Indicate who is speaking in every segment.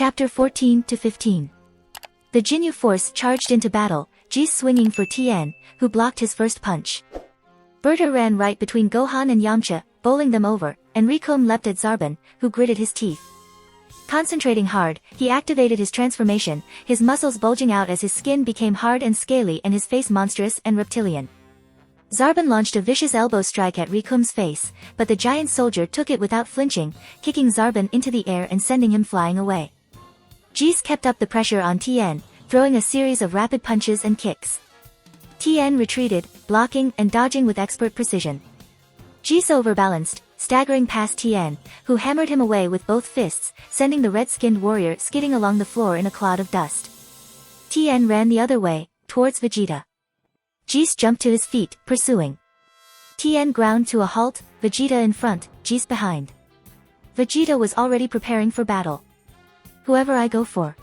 Speaker 1: Chapter 14 to 15. The Jinyu force charged into battle, Ji swinging for Tien, who blocked his first punch. Berta ran right between Gohan and Yamcha, bowling them over, and Rikum leapt at Zarbon, who gritted his teeth. Concentrating hard, he activated his transformation, his muscles bulging out as his skin became hard and scaly and his face monstrous and reptilian. Zarbon launched a vicious elbow strike at Rikum's face, but the giant soldier took it without flinching, kicking Zarbon into the air and sending him flying away. Jis kept up the pressure on Tien, throwing a series of rapid punches and kicks. Tien retreated, blocking and dodging with expert precision. Jis overbalanced, staggering past Tien, who hammered him away with both fists, sending the red-skinned warrior skidding along the floor in a cloud of dust. Tien ran the other way, towards Vegeta. Jis jumped to his feet, pursuing. Tien ground to a halt, Vegeta in front, Jis behind. Vegeta was already preparing for battle. Whoever I go for,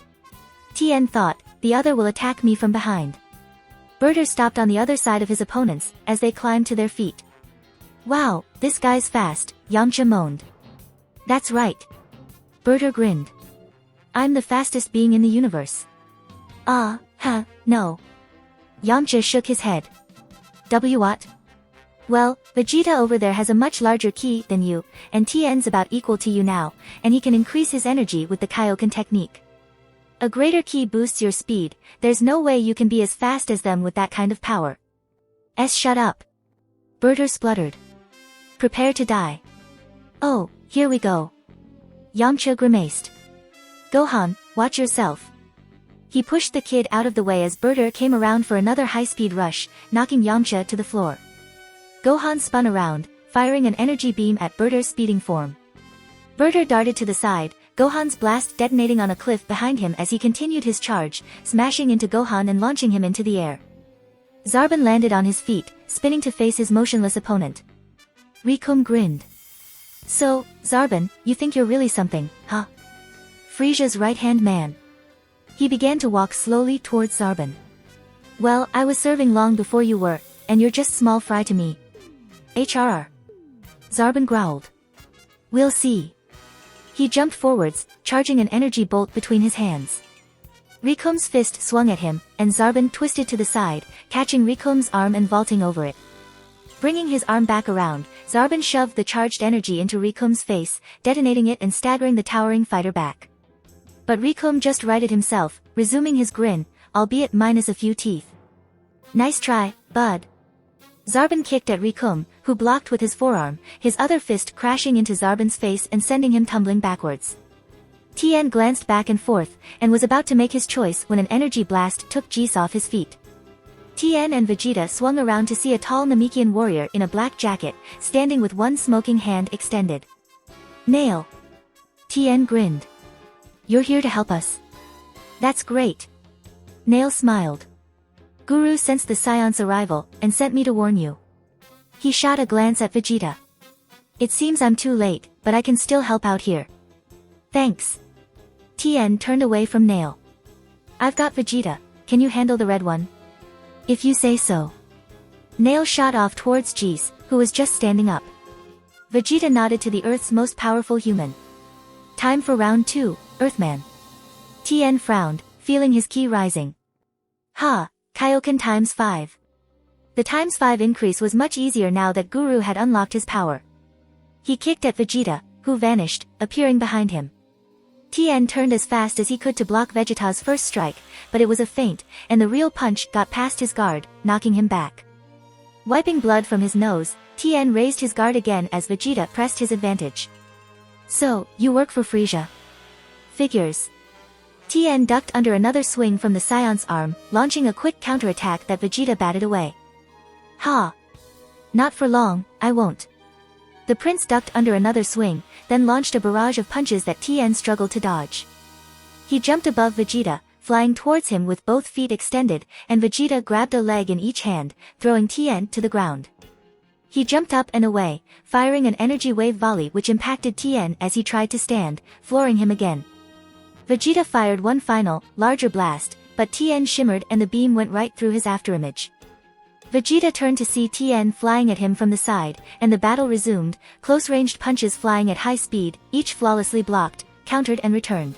Speaker 1: Tien thought, the other will attack me from behind. Berta stopped on the other side of his opponents, as they climbed to their feet. Wow, this guy's fast, Yamcha moaned. That's right. Berta grinned. I'm the fastest being in the universe. No. Yamcha shook his head. What? Well, Vegeta over there has a much larger ki than you, and Tien's about equal to you now, and he can increase his energy with the Kaioshin technique. A greater ki boosts your speed, there's no way you can be as fast as them with that kind of power. Shut up. Berta spluttered. Prepare to die. Oh, here we go. Yamcha grimaced. Gohan, watch yourself. He pushed the kid out of the way as Berta came around for another high-speed rush, knocking Yamcha to the floor. Gohan spun around, firing an energy beam at Berta's speeding form. Berta darted to the side, Gohan's blast detonating on a cliff behind him as he continued his charge, smashing into Gohan and launching him into the air. Zarbon landed on his feet, spinning to face his motionless opponent. Rikum grinned. So, Zarbon, you think you're really something, huh? Frieza's right-hand man. He began to walk slowly towards Zarbon. Well, I was serving long before you were, and you're just small fry to me. HRR. Zarbon growled. We'll see. He jumped forwards, charging an energy bolt between his hands. Rikum's fist swung at him, and Zarbon twisted to the side, catching Rikum's arm and vaulting over it. Bringing his arm back around, Zarbon shoved the charged energy into Rikum's face, detonating it and staggering the towering fighter back. But Rikum just righted himself, resuming his grin, albeit minus a few teeth. Nice try, bud. Zarbon kicked at Rikum, who blocked with his forearm, his other fist crashing into Zarbon's face and sending him tumbling backwards. Tien glanced back and forth, and was about to make his choice when an energy blast took Jis off his feet. Tien and Vegeta swung around to see a tall Namekian warrior in a black jacket, standing with one smoking hand extended. Nail. Tien grinned. You're here to help us. That's great. Nail smiled. Guru sensed the Saiyans' arrival, and sent me to warn you. He shot a glance at Vegeta. It seems I'm too late, but I can still help out here. Thanks. Tien turned away from Nail. I've got Vegeta, can you handle the red one? If you say so. Nail shot off towards Jis, who was just standing up. Vegeta nodded to the Earth's most powerful human. Time for round 2, Earthman. Tien frowned, feeling his ki rising. Kaioshin times 5. The times 5 increase was much easier now that Guru had unlocked his power. He kicked at Vegeta, who vanished, appearing behind him. Tien turned as fast as he could to block Vegeta's first strike, but it was a feint, and the real punch got past his guard, knocking him back. Wiping blood from his nose, Tien raised his guard again as Vegeta pressed his advantage. So, you work for Frieza? Figures. Tien ducked under another swing from the Saiyan's arm, launching a quick counterattack that Vegeta batted away. Not for long, I won't. The prince ducked under another swing, then launched a barrage of punches that Tien struggled to dodge. He jumped above Vegeta, flying towards him with both feet extended, and Vegeta grabbed a leg in each hand, throwing Tien to the ground. He jumped up and away, firing an energy wave volley which impacted Tien as he tried to stand, flooring him again. Vegeta fired one final, larger blast, but Tien shimmered and the beam went right through his afterimage. Vegeta turned to see Tien flying at him from the side, and the battle resumed, close-ranged punches flying at high speed, each flawlessly blocked, countered and returned.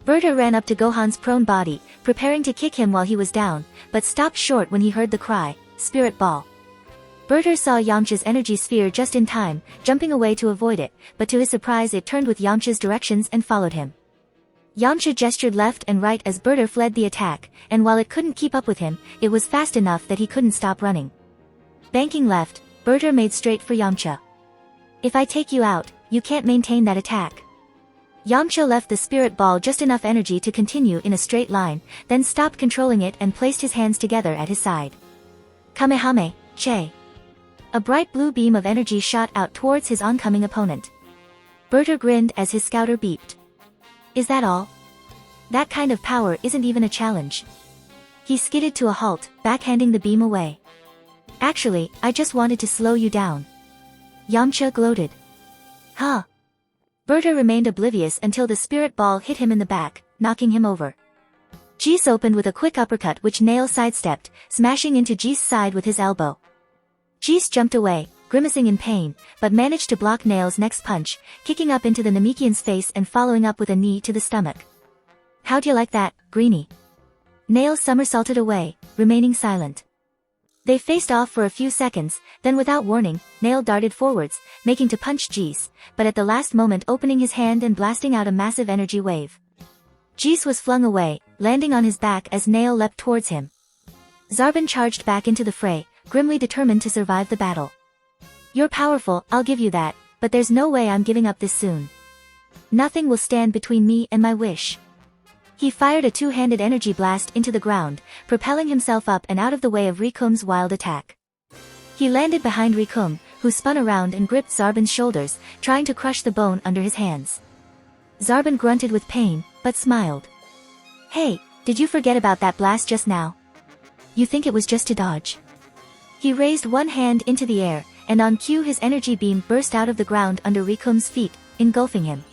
Speaker 1: Berta ran up to Gohan's prone body, preparing to kick him while he was down, but stopped short when he heard the cry, "Spirit Ball." Berta saw Yamcha's energy sphere just in time, jumping away to avoid it, but to his surprise it turned with Yamcha's directions and followed him. Yamcha gestured left and right as Berta fled the attack, and while it couldn't keep up with him, it was fast enough that he couldn't stop running. Banking left, Berta made straight for Yamcha. "If I take you out, you can't maintain that attack." Yamcha left the spirit ball just enough energy to continue in a straight line, then stopped controlling it and placed his hands together at his side. Kamehame, Che. A bright blue beam of energy shot out towards his oncoming opponent. Berta grinned as his scouter beeped. "Is that all? That kind of power isn't even a challenge." He skidded to a halt, backhanding the beam away. "Actually, I just wanted to slow you down." Yamcha gloated. "Huh?" Berta remained oblivious until the spirit ball hit him in the back, knocking him over. Jis opened with a quick uppercut which Nail sidestepped, smashing into Jis' side with his elbow. Jis jumped away, grimacing in pain, but managed to block Nail's next punch, kicking up into the Namekian's face and following up with a knee to the stomach. "How'd you like that, Greenie?" Nail somersaulted away, remaining silent. They faced off for a few seconds, then without warning, Nail darted forwards, making to punch Jis, but at the last moment opening his hand and blasting out a massive energy wave. Jis was flung away, landing on his back as Nail leapt towards him. Zarbon charged back into the fray, grimly determined to survive the battle. "You're powerful, I'll give you that, but there's no way I'm giving up this soon. Nothing will stand between me and my wish." He fired a two-handed energy blast into the ground, propelling himself up and out of the way of Rikum's wild attack. He landed behind Rikum, who spun around and gripped Zarbon's shoulders, trying to crush the bone under his hands. Zarbon grunted with pain, but smiled. "Hey, did you forget about that blast just now? You think it was just to dodge?" He raised one hand into the air, and on cue his energy beam burst out of the ground under Rikum's feet, engulfing him.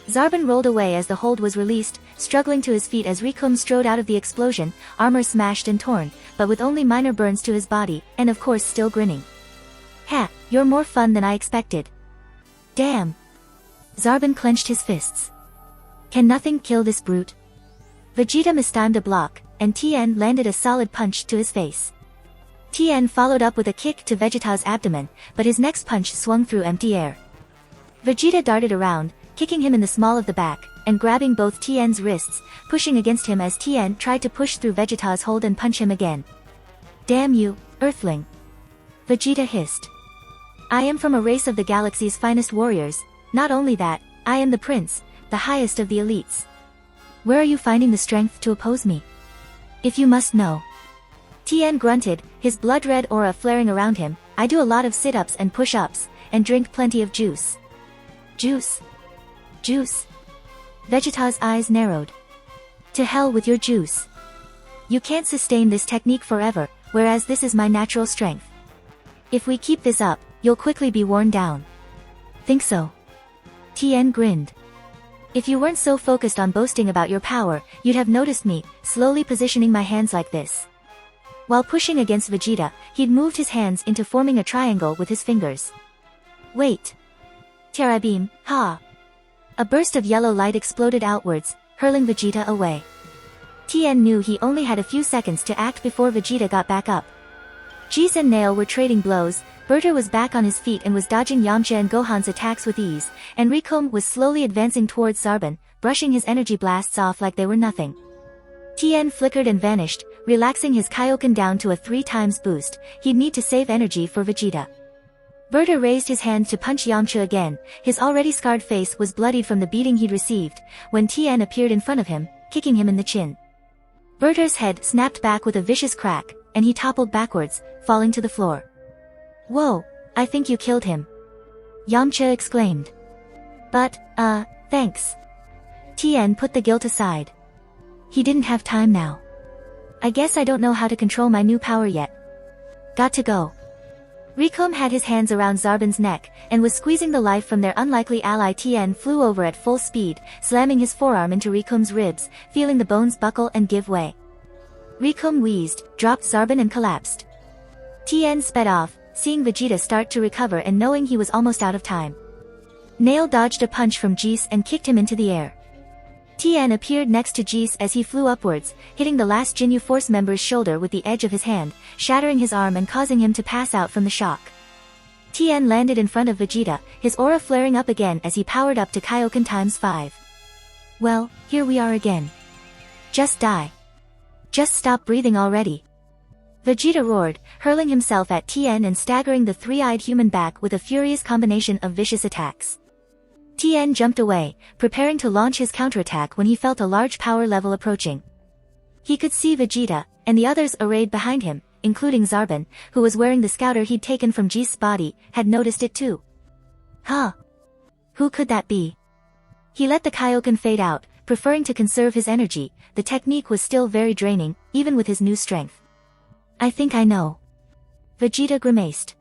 Speaker 1: Zarbon rolled away as the hold was released, struggling to his feet as Rikum strode out of the explosion, armor smashed and torn, but with only minor burns to his body, and of course still grinning. "Ha, you're more fun than I expected." "Damn." Zarbon clenched his fists. "Can nothing kill this brute?" Vegeta mistimed a block, and Tien landed a solid punch to his face. Tien followed up with a kick to Vegeta's abdomen, but his next punch swung through empty air. Vegeta darted around, kicking him in the small of the back, and grabbing both Tien's wrists, pushing against him as Tien tried to push through Vegeta's hold and punch him again. "Damn you, Earthling!" Vegeta hissed. "I am from a race of the galaxy's finest warriors, not only that, I am the prince, the highest of the elites. Where are you finding the strength to oppose me? If you must know." Tien grunted, his blood-red aura flaring around him. "I do a lot of sit-ups and push-ups, and drink plenty of juice." "Juice? Juice?" Vegeta's eyes narrowed. "To hell with your juice. You can't sustain this technique forever, whereas this is my natural strength. If we keep this up, you'll quickly be worn down." "Think so?" Tien grinned. "If you weren't so focused on boasting about your power, you'd have noticed me, slowly positioning my hands like this." While pushing against Vegeta, he'd moved his hands into forming a triangle with his fingers. "Wait. Terra beam, ha!" A burst of yellow light exploded outwards, hurling Vegeta away. Tien knew he only had a few seconds to act before Vegeta got back up. Jis and Nail were trading blows, Berta was back on his feet and was dodging Yamcha and Gohan's attacks with ease, and Rikum was slowly advancing towards Zarbon, brushing his energy blasts off like they were nothing. Tien flickered and vanished, relaxing his Kaioken down to a 3x boost. He'd need to save energy for Vegeta. Berta raised his hand to punch Yamcha again. His already scarred face was bloodied from the beating he'd received, when Tien appeared in front of him, kicking him in the chin. Berta's head snapped back with a vicious crack, and he toppled backwards, falling to the floor. "Whoa, I think you killed him," Yamcha exclaimed. "But, thanks." Tien put the guilt aside. He didn't have time now. "I guess I don't know how to control my new power yet. Got to go." Rikum had his hands around Zarbon's neck, and was squeezing the life from their unlikely ally. Tien flew over at full speed, slamming his forearm into Rikum's ribs, feeling the bones buckle and give way. Rikum wheezed, dropped Zarbon and collapsed. Tien sped off, seeing Vegeta start to recover and knowing he was almost out of time. Nail dodged a punch from Jis and kicked him into the air. Tien appeared next to Jis as he flew upwards, hitting the last Jinyu Force member's shoulder with the edge of his hand, shattering his arm and causing him to pass out from the shock. Tien landed in front of Vegeta, his aura flaring up again as he powered up to Kaioken times 5. Well, here we are again. Just die. Just stop breathing already. Vegeta roared, hurling himself at Tien and staggering the three-eyed human back with a furious combination of vicious attacks. Tien jumped away, preparing to launch his counterattack when he felt a large power level approaching. He could see Vegeta, and the others arrayed behind him, including Zarbon, who was wearing the scouter he'd taken from Jis's body, had noticed it too. Huh? Who could that be? He let the Kaioken fade out, preferring to conserve his energy. The technique was still very draining, even with his new strength. I think I know. Vegeta grimaced.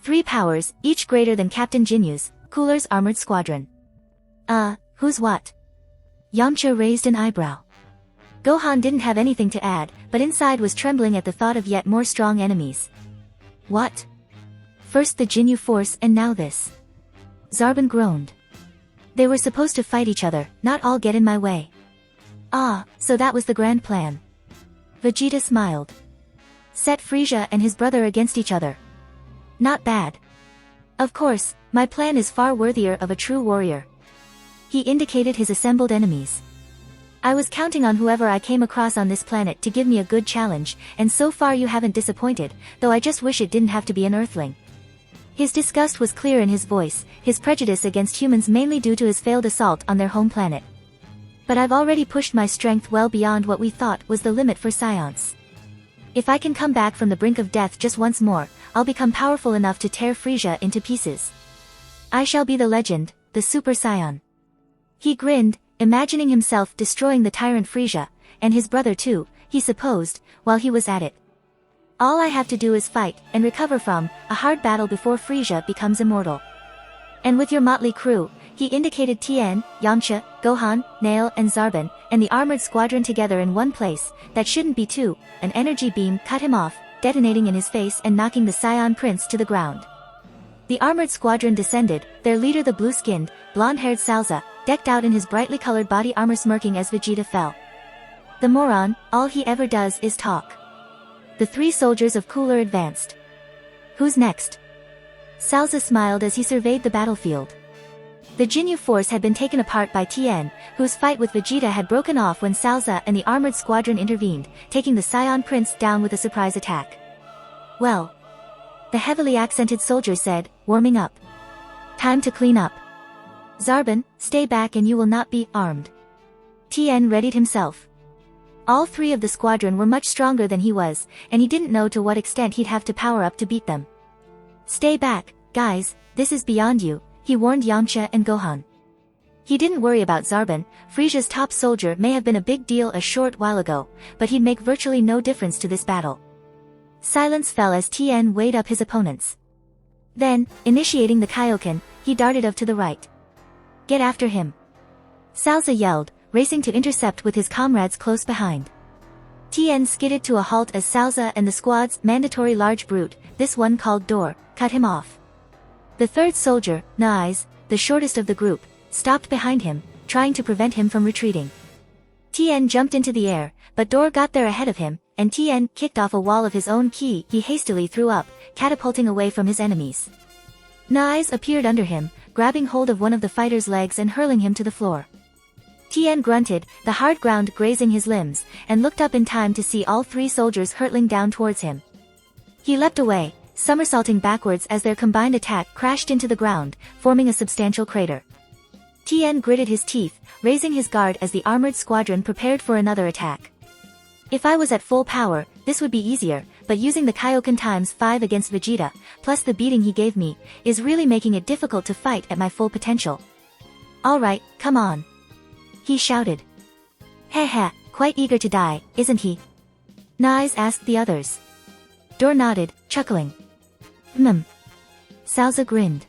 Speaker 1: 3 powers, each greater than Captain Jinyu's, Cooler's armored squadron. Who's what? Yamcha raised an eyebrow. Gohan didn't have anything to add, but inside was trembling at the thought of yet more strong enemies. What? First the Jinyu Force and now this. Zarbon groaned. They were supposed to fight each other, not all get in my way. So that was the grand plan. Vegeta smiled. Set Frieza and his brother against each other. Not bad. Of course, my plan is far worthier of a true warrior. He indicated his assembled enemies. I was counting on whoever I came across on this planet to give me a good challenge, and so far you haven't disappointed, though I just wish it didn't have to be an Earthling. His disgust was clear in his voice, his prejudice against humans mainly due to his failed assault on their home planet. But I've already pushed my strength well beyond what we thought was the limit for science. If I can come back from the brink of death just once more, I'll become powerful enough to tear Frieza into pieces. I shall be the legend, the Super Saiyan. He grinned, imagining himself destroying the tyrant Frieza, and his brother too, he supposed, while he was at it. All I have to do is fight, and recover from, a hard battle before Frieza becomes immortal. And with your motley crew, he indicated Tien, Yamcha, Gohan, Nail and Zarbon, and the armored squadron together in one place, that shouldn't be two, an energy beam cut him off, detonating in his face and knocking the Saiyan Prince to the ground. The armored squadron descended, their leader the blue-skinned, blonde-haired Salza, decked out in his brightly colored body armor smirking as Vegeta fell. The moron, all he ever does is talk. The 3 soldiers of Cooler advanced. Who's next? Salza smiled as he surveyed the battlefield. The Jinyu force had been taken apart by Tien, whose fight with Vegeta had broken off when Salza and the armored squadron intervened, taking the Saiyan Prince down with a surprise attack. Well, the heavily accented soldier said, warming up. Time to clean up. Zarbon, stay back and you will not be armed. Tien readied himself. All 3 of the squadron were much stronger than he was, and he didn't know to what extent he'd have to power up to beat them. Stay back, guys, this is beyond you, he warned Yamcha and Gohan. He didn't worry about Zarbon. Frieza's top soldier may have been a big deal a short while ago, but he'd make virtually no difference to this battle. Silence fell as Tien weighed up his opponents. Then, initiating the Kaioken, he darted off to the right. Get after him. Salza yelled, racing to intercept with his comrades close behind. Tien skidded to a halt as Salza and the squad's mandatory large brute, this one called Door, cut him off. The 3rd soldier, Nais, the shortest of the group, stopped behind him, trying to prevent him from retreating. Tien jumped into the air, but Door got there ahead of him, and Tien kicked off a wall of his own ki he hastily threw up, catapulting away from his enemies. Nais appeared under him, grabbing hold of one of the fighter's legs and hurling him to the floor. Tien grunted, the hard ground grazing his limbs, and looked up in time to see all 3 soldiers hurtling down towards him. He leapt away, somersaulting backwards as their combined attack crashed into the ground, forming a substantial crater. Tien gritted his teeth, raising his guard as the armored squadron prepared for another attack. If I was at full power, this would be easier, but using the Kaioken times 5 against Vegeta, plus the beating he gave me, is really making it difficult to fight at my full potential. Alright, come on. He shouted. Heh, quite eager to die, isn't he? Nais asked the others. Door nodded, chuckling. Salza grinned.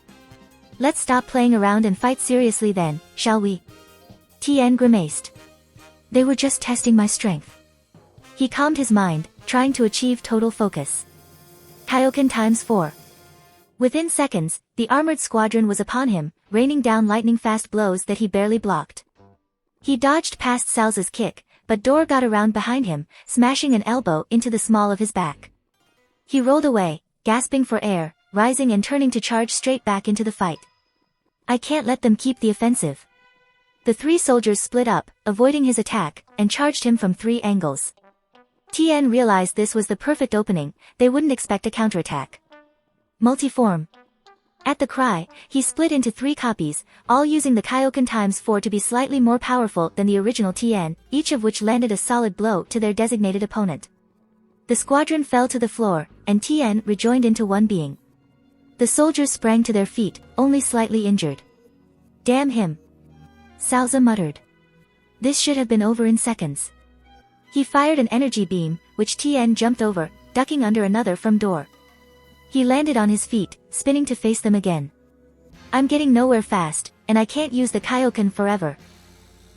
Speaker 1: Let's stop playing around and fight seriously then, shall we? Tien grimaced. They were just testing my strength. He calmed his mind, trying to achieve total focus. Kaioken times 4. Within seconds, the armored squadron was upon him, raining down lightning-fast blows that he barely blocked. He dodged past Salza's kick, but Dor got around behind him, smashing an elbow into the small of his back. He rolled away, gasping for air, rising and turning to charge straight back into the fight. I can't let them keep the offensive. The three soldiers split up, avoiding his attack, and charged him from 3 angles. Tien realized this was the perfect opening, they wouldn't expect a counterattack. Multiform. At the cry, he split into 3 copies, all using the Kaioshin times 4 to be slightly more powerful than the original Tien, each of which landed a solid blow to their designated opponent. The squadron fell to the floor, and Tien rejoined into one being. The soldiers sprang to their feet, only slightly injured. Damn him. Salza muttered. This should have been over in seconds. He fired an energy beam, which Tien jumped over, ducking under another from Dor. He landed on his feet, spinning to face them again. I'm getting nowhere fast, and I can't use the Kaioshin forever.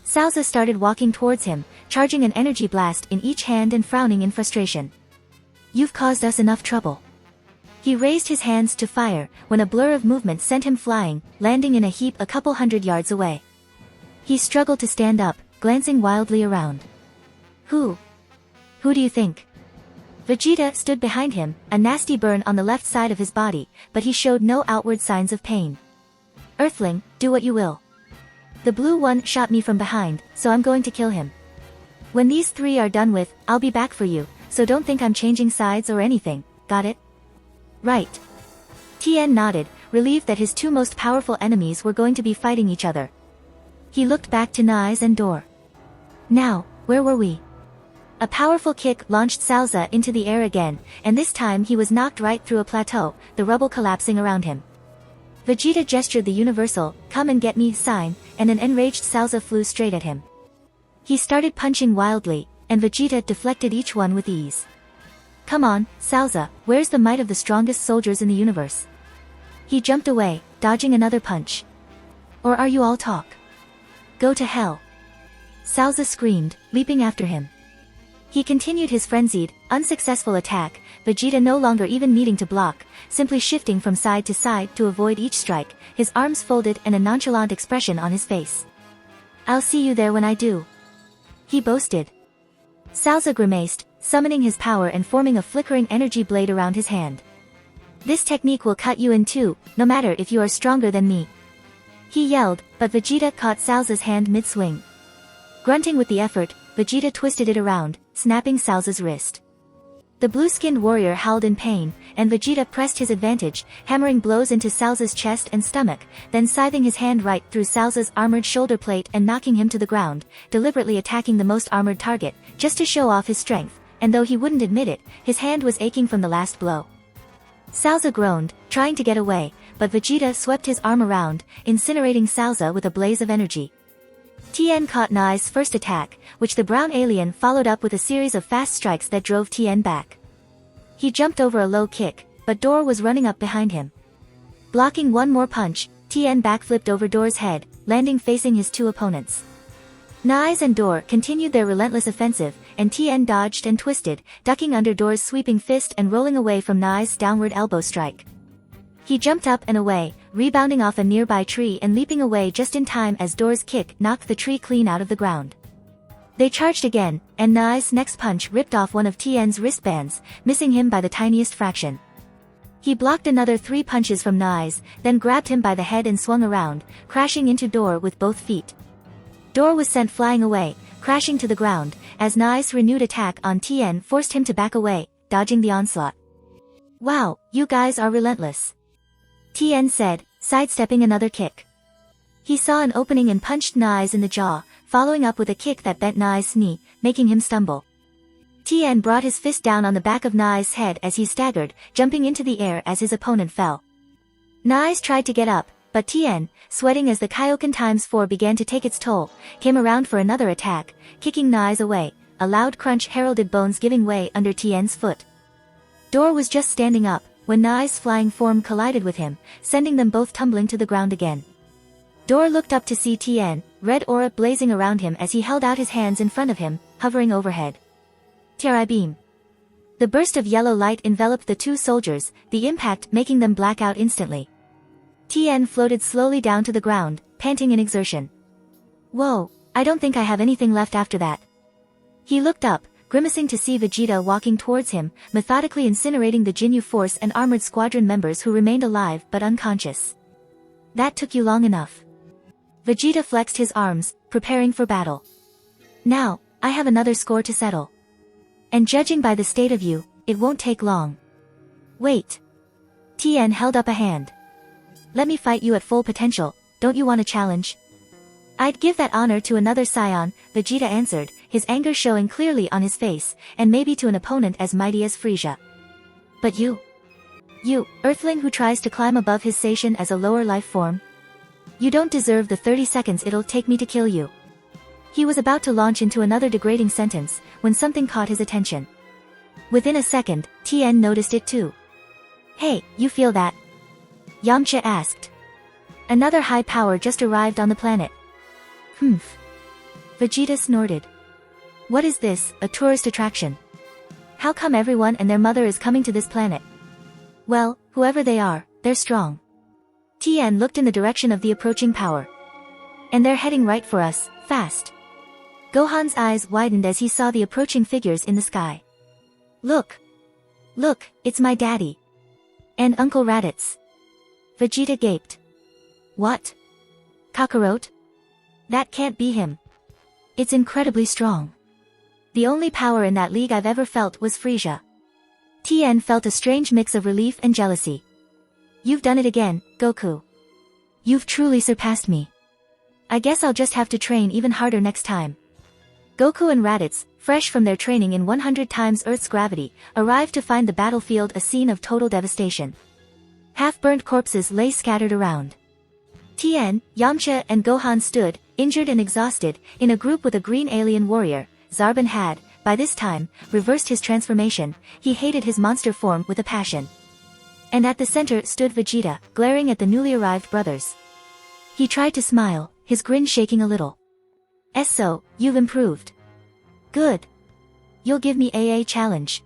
Speaker 1: Salza started walking towards him, charging an energy blast in each hand and frowning in frustration. You've caused us enough trouble. He raised his hands to fire, when a blur of movement sent him flying, landing in a heap a couple 100 yards away. He struggled to stand up, glancing wildly around. Who do you think? Vegeta stood behind him, a nasty burn on the left side of his body, but he showed no outward signs of pain. Earthling, do what you will. The blue one shot me from behind, so I'm going to kill him. When these 3 are done with, I'll be back for you, so don't think I'm changing sides or anything, got it? Right. Tien nodded, relieved that his 2 most powerful enemies were going to be fighting each other. He looked back to Nais and Dor. Now, where were we? A powerful kick launched Salza into the air again, and this time he was knocked right through a plateau, the rubble collapsing around him. Vegeta gestured the universal, come and get me sign, and an enraged Salza flew straight at him. He started punching wildly, and Vegeta deflected each one with ease. Come on, Salza, where's the might of the strongest soldiers in the universe? He jumped away, dodging another punch. Or are you all talk? Go to hell. Salza screamed, leaping after him. He continued his frenzied, unsuccessful attack, Vegeta no longer even needing to block, simply shifting from side to side to avoid each strike, his arms folded and a nonchalant expression on his face. I'll see you there when I do. He boasted. Salza grimaced, summoning his power and forming a flickering energy blade around his hand. This technique will cut you in 2, no matter if you are stronger than me. He yelled, but Vegeta caught Salza's hand mid-swing. Grunting with the effort, Vegeta twisted it around, snapping Salza's wrist. The blue-skinned warrior howled in pain, and Vegeta pressed his advantage, hammering blows into Salza's chest and stomach, then scything his hand right through Salza's armored shoulder plate and knocking him to the ground, deliberately attacking the most armored target, just to show off his strength, and though he wouldn't admit it, his hand was aching from the last blow. Salza groaned, trying to get away, but Vegeta swept his arm around, incinerating Salza with a blaze of energy. Tien caught Nai's first attack, which the brown alien followed up with a series of fast strikes that drove Tien back. He jumped over a low kick, but Dor was running up behind him. Blocking one more punch, Tien backflipped over Dor's head, landing facing his 2 opponents. Nais and Dor continued their relentless offensive, and Tien dodged and twisted, ducking under Dor's sweeping fist and rolling away from Nai's downward elbow strike. He jumped up and away, rebounding off a nearby tree and leaping away just in time as Dor's kick knocked the tree clean out of the ground. They charged again, and Nai's next punch ripped off one of Tien's wristbands, missing him by the tiniest fraction. He blocked another 3 punches from Nai's, then grabbed him by the head and swung around, crashing into Dor with both feet. Dor was sent flying away, crashing to the ground, as Nai's renewed attack on Tien forced him to back away, dodging the onslaught. Wow, you guys are relentless. Tien said, sidestepping another kick. He saw an opening and punched Nai's in the jaw, following up with a kick that bent Nai's knee, making him stumble. Tien brought his fist down on the back of Nai's head as he staggered, jumping into the air as his opponent fell. Nai's tried to get up, but Tien, sweating as the Kaioshin times 4 began to take its toll, came around for another attack, kicking Nai's away, a loud crunch heralded bones giving way under Tien's foot. Dor was just standing up, when Nai's flying form collided with him, sending them both tumbling to the ground again. Dor looked up to see Tien, red aura blazing around him as he held out his hands in front of him, hovering overhead. Terra beam. The burst of yellow light enveloped the 2 soldiers, the impact making them black out instantly. Tien floated slowly down to the ground, panting in exertion. Whoa, I don't think I have anything left after that. He looked up, grimacing to see Vegeta walking towards him, methodically incinerating the Ginyu Force and armored squadron members who remained alive but unconscious. That took you long enough. Vegeta flexed his arms, preparing for battle. Now, I have another score to settle. And judging by the state of you, it won't take long. Wait. Tien held up a hand. Let me fight you at full potential, don't you want a challenge? I'd give that honor to another saiyan, Vegeta answered, his anger showing clearly on his face, and maybe to an opponent as mighty as Frieza. But you, Earthling who tries to climb above his station as a lower life form? You don't deserve the 30 seconds it'll take me to kill you. He was about to launch into another degrading sentence, when something caught his attention. Within a second, Tien noticed it too. Hey, you feel that? Yamcha asked. Another high power just arrived on the planet. Humph. Vegeta snorted. What is this, a tourist attraction? How come everyone and their mother is coming to this planet? Well, whoever they are, they're strong. Tien looked in the direction of the approaching power. And they're heading right for us, fast. Gohan's eyes widened as he saw the approaching figures in the sky. Look! Look, it's my daddy. And Uncle Raditz. Vegeta gaped. What? Kakarot? That can't be him. It's incredibly strong. The only power in that league I've ever felt was Frieza. Tien felt a strange mix of relief and jealousy. You've done it again, Goku. You've truly surpassed me. I guess I'll just have to train even harder next time. Goku and Raditz, fresh from their training in 100 times Earth's gravity, arrived to find the battlefield a scene of total devastation. Half-burnt corpses lay scattered around. Tien, Yamcha and Gohan stood, injured and exhausted, in a group with a green alien warrior. Zarbon had, by this time, reversed his transformation. He hated his monster form with a passion. And at the center stood Vegeta, glaring at the newly arrived brothers. He tried to smile, his grin shaking a little. So, you've improved. Good. You'll give me a challenge.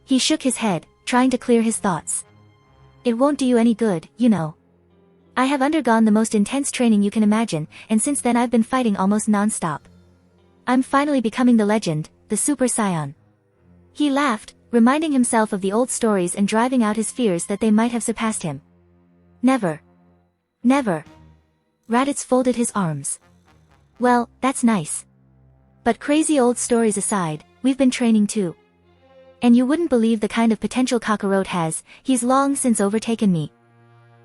Speaker 1: He shook his head, trying to clear his thoughts. It won't do you any good, you know. I have undergone the most intense training you can imagine, and since then I've been fighting almost non-stop. I'm finally becoming the legend, the Super Saiyan. He laughed, reminding himself of the old stories and driving out his fears that they might have surpassed him. Never. Never. Raditz folded his arms. Well, that's nice. But crazy old stories aside, we've been training too. And you wouldn't believe the kind of potential Kakarot has, he's long since overtaken me.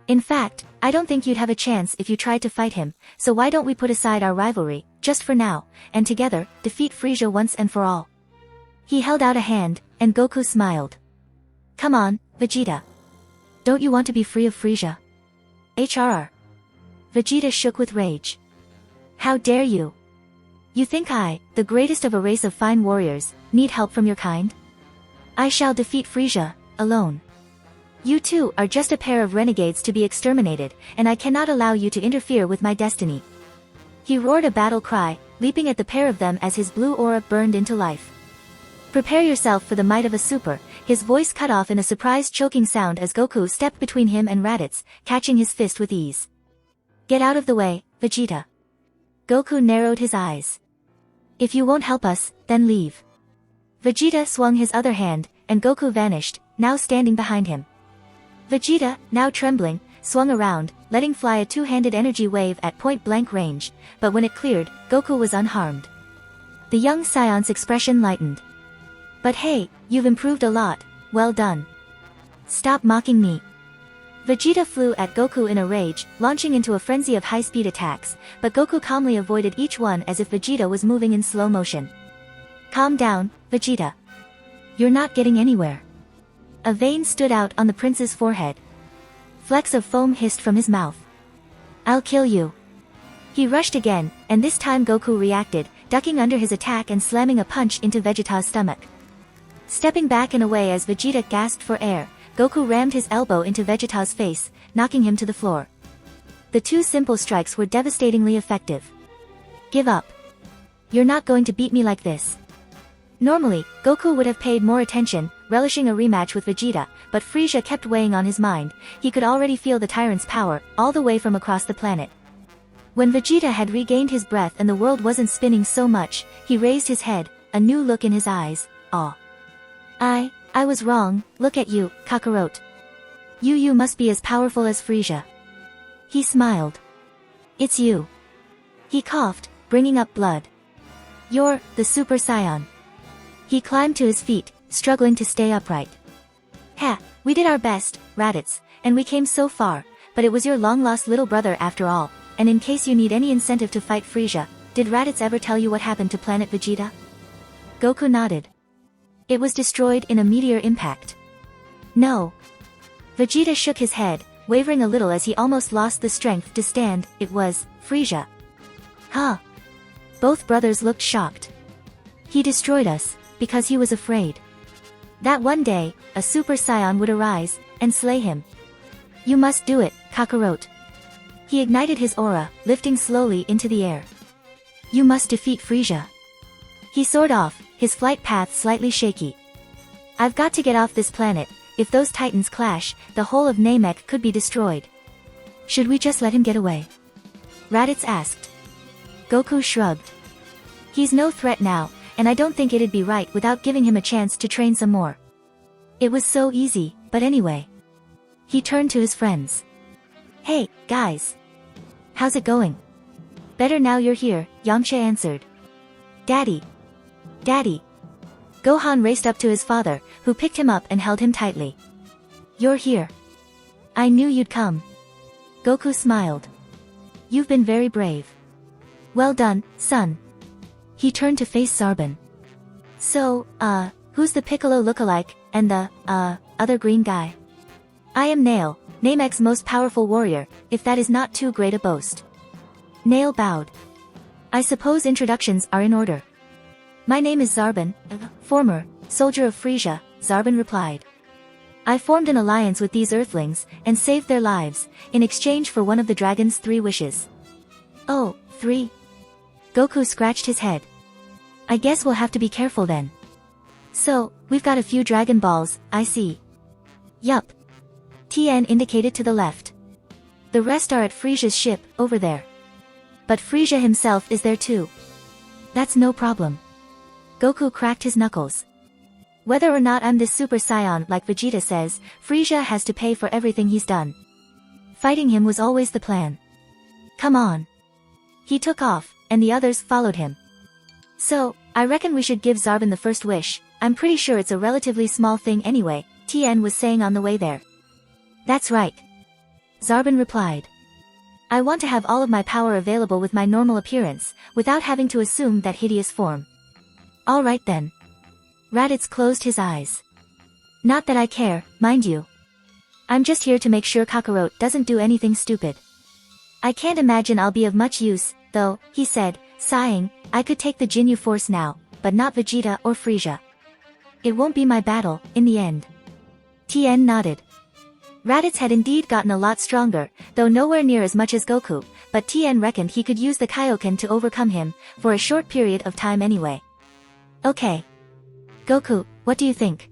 Speaker 1: In fact, I don't think you'd have a chance if you tried to fight him, so why don't we put aside our rivalry, just for now, and together, defeat Frieza once and for all. He held out a hand, and Goku smiled. Come on, Vegeta. Don't you want to be free of Frieza? HRR. Vegeta shook with rage. How dare you? You think I, the greatest of a race of fine warriors, need help from your kind? I shall defeat Frieza, alone. You two are just a pair of renegades to be exterminated, and I cannot allow you to interfere with my destiny. He roared a battle cry, leaping at the pair of them as his blue aura burned into life. Prepare yourself for the might of a super, his voice cut off in a surprised choking sound as Goku stepped between him and Raditz, catching his fist with ease. Get out of the way, Vegeta. Goku narrowed his eyes. If you won't help us, then leave. Vegeta swung his other hand, and Goku vanished, now standing behind him. Vegeta, now trembling, swung around, letting fly a two-handed energy wave at point-blank range, but when it cleared, Goku was unharmed. The young Saiyan's expression lightened. But hey, you've improved a lot, well done. Stop mocking me. Vegeta flew at Goku in a rage, launching into a frenzy of high-speed attacks, but Goku calmly avoided each one as if Vegeta was moving in slow motion. Calm down, Vegeta. You're not getting anywhere. A vein stood out on the prince's forehead. Flecks of foam hissed from his mouth. I'll kill you. He rushed again, and this time Goku reacted, ducking under his attack and slamming a punch into Vegeta's stomach. Stepping back and away as Vegeta gasped for air, Goku rammed his elbow into Vegeta's face, knocking him to the floor. The two simple strikes were devastatingly effective. Give up. You're not going to beat me like this. Normally, Goku would have paid more attention, relishing a rematch with Vegeta, but Frieza kept weighing on his mind. He could already feel the tyrant's power, all the way from across the planet. When Vegeta had regained his breath and the world wasn't spinning so much, he raised his head, a new look in his eyes. Aw. I was wrong, look at you, Kakarot. You must be as powerful as Frieza. He smiled. It's you. He coughed, bringing up blood. You're the Super Saiyan. He climbed to his feet, struggling to stay upright. Ha, we did our best, Raditz, and we came so far, but it was your long-lost little brother after all, and in case you need any incentive to fight Frieza, did Raditz ever tell you what happened to planet Vegeta? Goku nodded. It was destroyed in a meteor impact. No. Vegeta shook his head, wavering a little as he almost lost the strength to stand. It was Frieza. Huh. Both brothers looked shocked. He destroyed us, because he was afraid that one day, a Super Saiyan would arise, and slay him. You must do it, Kakarot. He ignited his aura, lifting slowly into the air. You must defeat Frieza. He soared off, his flight path slightly shaky. I've got to get off this planet. If those titans clash, the whole of Namek could be destroyed. Should we just let him get away? Raditz asked. Goku shrugged. He's no threat now, and I don't think it'd be right without giving him a chance to train some more. It was so easy, but anyway. He turned to his friends. Hey, guys. How's it going? Better now you're here, Yamcha answered. Daddy. Daddy. Gohan raced up to his father, who picked him up and held him tightly. You're here. I knew you'd come. Goku smiled. You've been very brave. Well done, son. He turned to face Zarbon. So, who's the Piccolo lookalike, and the, other green guy? I am Nail, Namek's most powerful warrior, if that is not too great a boast. Nail bowed. I suppose introductions are in order. My name is Zarbon, former soldier of Frieza, Zarbon replied. I formed an alliance with these Earthlings, and saved their lives, in exchange for one of the dragon's 3 wishes. Oh, 3? Goku scratched his head. I guess we'll have to be careful then. So, we've got a few Dragon Balls, I see. Yup. Tien indicated to the left. The rest are at Frieza's ship, over there. But Frieza himself is there too. That's no problem. Goku cracked his knuckles. Whether or not I'm this Super Saiyan like Vegeta says, Frieza has to pay for everything he's done. Fighting him was always the plan. Come on. He took off, and the others followed him. So, I reckon we should give Zarbon the first wish. I'm pretty sure it's a relatively small thing anyway, Tien was saying on the way there. That's right. Zarbon replied. I want to have all of my power available with my normal appearance, without having to assume that hideous form. All right then. Raditz closed his eyes. Not that I care, mind you. I'm just here to make sure Kakarot doesn't do anything stupid. I can't imagine I'll be of much use, though, he said, sighing. I could take the Jinyu Force now, but not Vegeta or Frieza. It won't be my battle, in the end. Tien nodded. Raditz had indeed gotten a lot stronger, though nowhere near as much as Goku, but Tien reckoned he could use the Kaioken to overcome him, for a short period of time anyway. Okay. Goku, what do you think?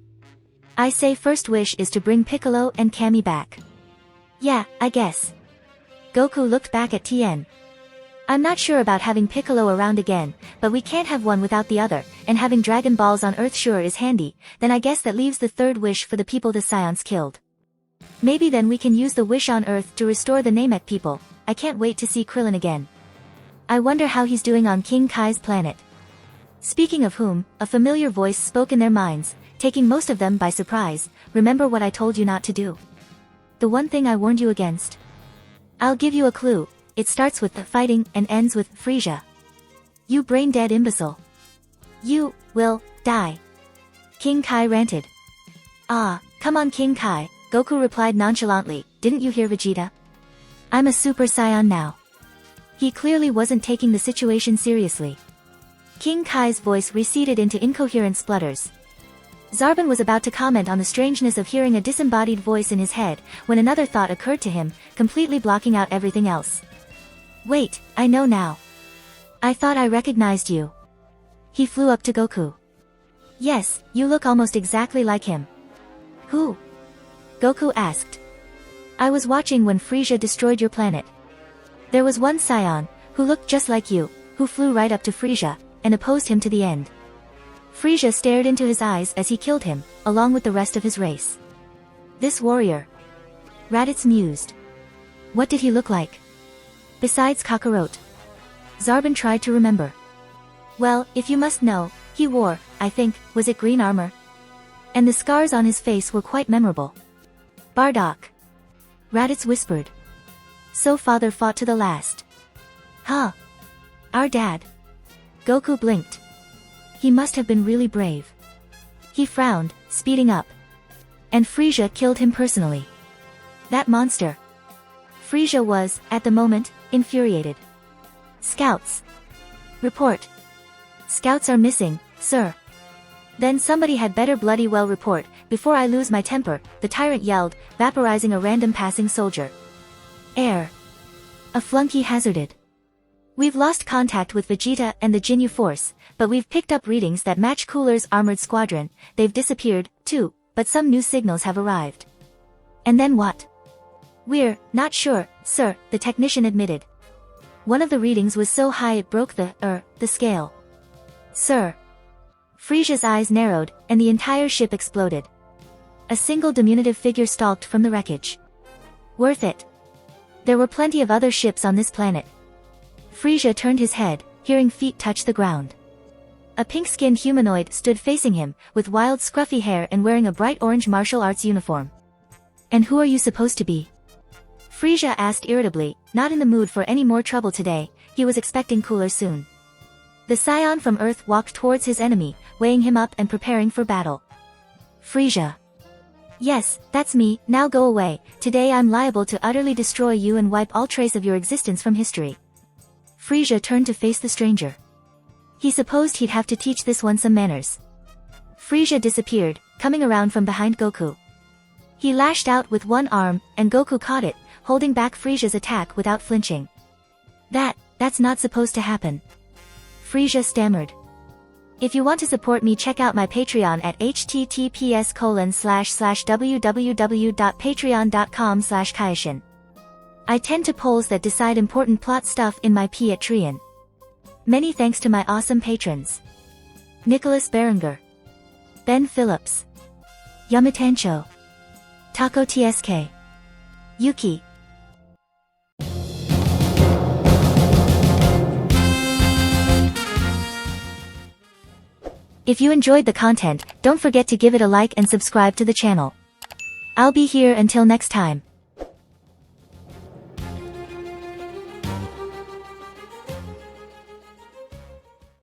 Speaker 1: I say first wish is to bring Piccolo and Kami back. Yeah, I guess. Goku looked back at Tien. I'm not sure about having Piccolo around again, but we can't have one without the other, and having Dragon Balls on Earth sure is handy, then I guess that leaves the third wish for the people the Saiyans killed. Maybe then we can use the wish on Earth to restore the Namek people. I can't wait to see Krillin again. I wonder how he's doing on King Kai's planet. Speaking of whom, a familiar voice spoke in their minds, taking most of them by surprise. Remember what I told you not to do? The one thing I warned you against? I'll give you a clue. It starts with the fighting and ends with Frieza. You brain-dead imbecile. You will die. King Kai ranted. Ah, come on King Kai, Goku replied nonchalantly, didn't you hear Vegeta? I'm a Super Saiyan now. He clearly wasn't taking the situation seriously. King Kai's voice receded into incoherent splutters. Zarbon was about to comment on the strangeness of hearing a disembodied voice in his head, when another thought occurred to him, completely blocking out everything else. Wait, I know now. I thought I recognized you. He flew up to Goku. Yes, you look almost exactly like him. Who? Goku asked. I was watching when Frieza destroyed your planet. There was one saiyan, who looked just like you, who flew right up to Frieza, and opposed him to the end. Frieza stared into his eyes as he killed him, along with the rest of his race. This warrior. Raditz mused. What did he look like? Besides Kakarot. Zarbon tried to remember. Well, if you must know, he wore, I think, was it green armor? And the scars on his face were quite memorable. Bardock. Raditz whispered. So father fought to the last. Huh. Our dad. Goku blinked. He must have been really brave. He frowned, speeding up. And Frieza killed him personally. That monster. Frieza was, at the moment, infuriated. Scouts. Report. Scouts are missing, sir. Then somebody had better bloody well report, before I lose my temper, the tyrant yelled, vaporizing a random passing soldier. Air. A flunky hazarded. We've lost contact with Vegeta and the Ginyu Force, but we've picked up readings that match Cooler's armored squadron. They've disappeared, too, but some new signals have arrived. And then what? We're not sure, sir, the technician admitted. One of the readings was so high it broke the scale. Sir. Frieza's eyes narrowed, and the entire ship exploded. A single diminutive figure stalked from the wreckage. Worth it. There were plenty of other ships on this planet. Frieza turned his head, hearing feet touch the ground. A pink-skinned humanoid stood facing him, with wild scruffy hair and wearing a bright orange martial arts uniform. And who are you supposed to be? Frieza asked irritably, not in the mood for any more trouble today. He was expecting Cooler soon. The scion from Earth walked towards his enemy, weighing him up and preparing for battle. Frieza. Yes, that's me, now go away. Today I'm liable to utterly destroy you and wipe all trace of your existence from history. Frieza turned to face the stranger. He supposed he'd have to teach this one some manners. Frieza disappeared, coming around from behind Goku. He lashed out with one arm, and Goku caught it, holding back Frieza's attack without flinching. That's not supposed to happen. Frieza stammered. If you want to support me, check out my Patreon at https://www.patreon.com/Kaioshin. I tend to polls that decide important plot stuff in my Patreon. Many thanks to my awesome patrons. Nicholas Berenger, Ben Phillips, Yamatancho, Taco TSK, Yuki. If you enjoyed the content, don't forget to give it a like and subscribe to the channel. I'll be here until next time.